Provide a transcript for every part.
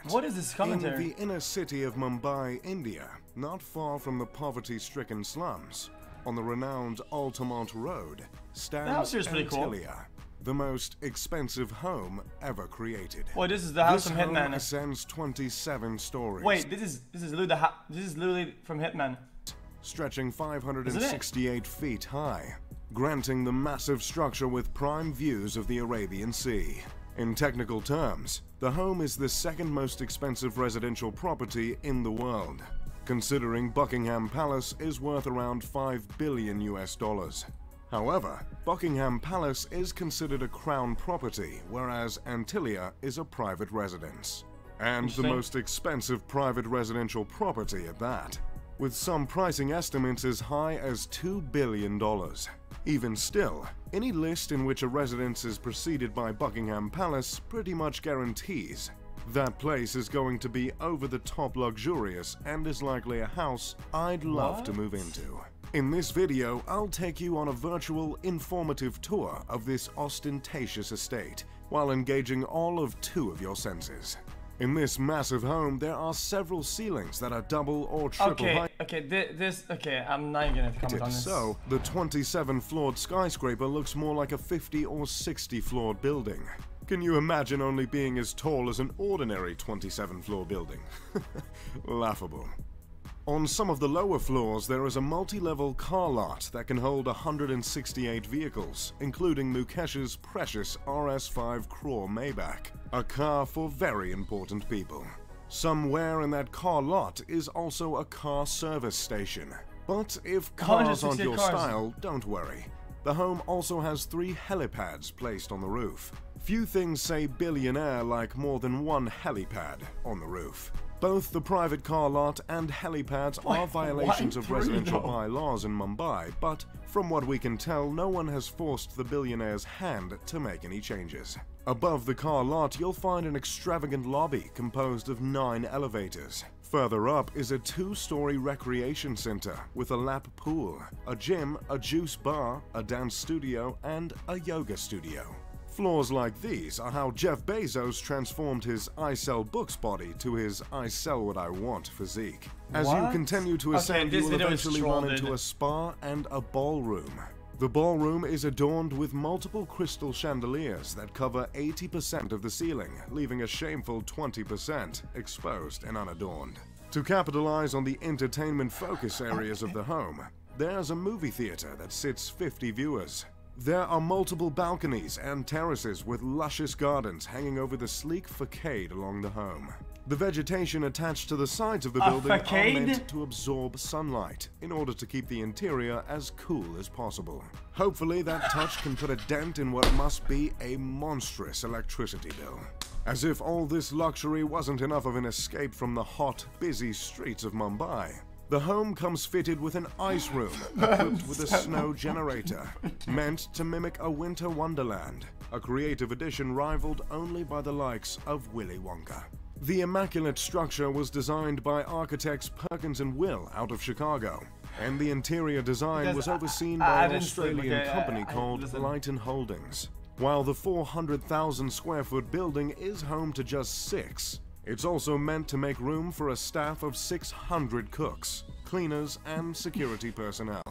fact. What is this commentary? In the inner city of Mumbai, India, not far from the poverty-stricken slums, on the renowned Altamont Road, stands Antilia, the most expensive home ever created. Wait, this is the house from Hitman. This home ascends 27 stories. Wait, this is literally from Hitman. Stretching 568 feet high, granting the massive structure with prime views of the Arabian Sea. In technical terms, the home is the second most expensive residential property in the world, considering Buckingham Palace is worth around $5 billion US. However, Buckingham Palace is considered a crown property, whereas Antilia is a private residence. And the most expensive private residential property at that, with some pricing estimates as high as $2 billion. Even still, any list in which a residence is preceded by Buckingham Palace pretty much guarantees that place is going to be over-the-top luxurious and is likely a house I'd love to move into. In this video, I'll take you on a virtual, informative tour of this ostentatious estate, while engaging all of 2 of your senses. In this massive home, there are several ceilings that are double or triple height. Okay, I'm not even gonna comment on this. So, the 27-floored skyscraper looks more like a 50 or 60-floored building. Can you imagine only being as tall as an ordinary 27-floor building? Laughable. On some of the lower floors, there is a multi-level car lot that can hold 168 vehicles, including Mukesh's precious RS5 Crore Maybach, a car for very important people. Somewhere in that car lot is also a car service station. But if cars aren't your style, don't worry. The home also has 3 helipads placed on the roof. Few things say billionaire like more than one helipad on the roof. Both the private car lot and helipads are violations of residential bylaws in Mumbai, but from what we can tell, no one has forced the billionaire's hand to make any changes. Above the car lot, you'll find an extravagant lobby composed of 9 elevators. Further up is a 2-story recreation center with a lap pool, a gym, a juice bar, a dance studio, and a yoga studio. Floors like these are how Jeff Bezos transformed his I sell books body to his I sell what I want physique. As you continue to ascend, you will eventually run into a spa and a ballroom. The ballroom is adorned with multiple crystal chandeliers that cover 80% of the ceiling, leaving a shameful 20% exposed and unadorned. To capitalize on the entertainment focus areas of the home, there's a movie theater that sits 50 viewers. There are multiple balconies and terraces with luscious gardens hanging over the sleek facade along the home. The vegetation attached to the sides of the building are meant to absorb sunlight in order to keep the interior as cool as possible. Hopefully that touch can put a dent in what must be a monstrous electricity bill. As if all this luxury wasn't enough of an escape from the hot, busy streets of Mumbai, the home comes fitted with an ice room equipped with a snow generator, meant to mimic a winter wonderland, a creative addition rivaled only by the likes of Willy Wonka. The immaculate structure was designed by architects Perkins & Will out of Chicago, and the interior design was overseen by an Australian company called Lighton Holdings. While the 400,000 square foot building is home to just 6, it's also meant to make room for a staff of 600 cooks, cleaners, and security personnel.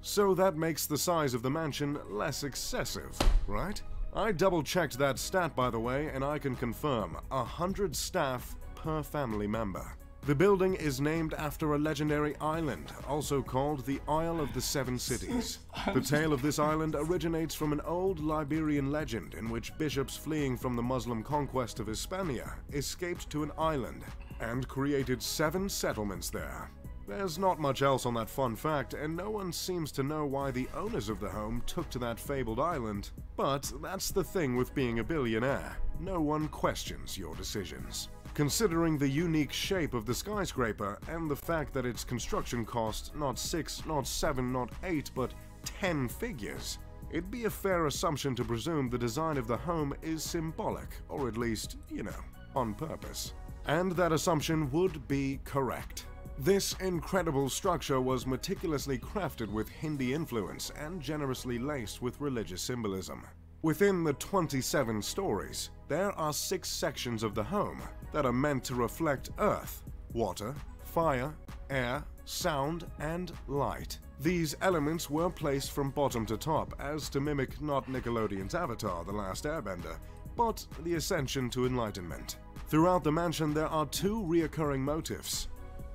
So that makes the size of the mansion less excessive, right? I double-checked that stat, by the way, and I can confirm 100 staff per family member. The building is named after a legendary island, also called the Isle of the Seven Cities. The tale of this island originates from an old Liberian legend in which bishops fleeing from the Muslim conquest of Hispania escaped to an island and created 7 settlements there. There's not much else on that fun fact, and no one seems to know why the owners of the home took to that fabled island. But that's the thing with being a billionaire. No one questions your decisions. Considering the unique shape of the skyscraper and the fact that its construction cost not 6, not 7, not 8, but 10 figures, it'd be a fair assumption to presume the design of the home is symbolic, or at least, you know, on purpose. And that assumption would be correct. This incredible structure was meticulously crafted with Hindi influence and generously laced with religious symbolism. Within the 27 stories, there are 6 sections of the home that are meant to reflect earth, water, fire, air, sound, and light. These elements were placed from bottom to top as to mimic not Nickelodeon's Avatar, The Last Airbender, but the ascension to enlightenment. Throughout the mansion there are two reoccurring motifs: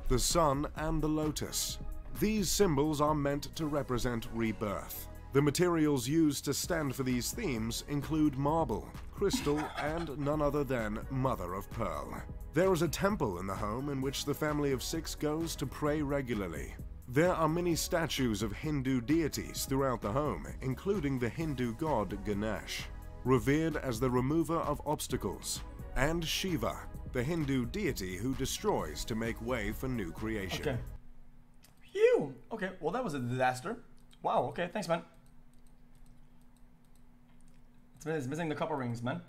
the sun and the lotus. These symbols are meant to represent rebirth. The materials used to stand for these themes include marble, crystal, and none other than mother of pearl. There is a temple in the home in which the family of 6 goes to pray regularly. There are many statues of Hindu deities throughout the home, including the Hindu god Ganesh, revered as the remover of obstacles, and Shiva, the Hindu deity who destroys to make way for new creation. Okay. Phew. Okay, well that was a disaster. Wow, okay, thanks man. It's missing the couple rings, man.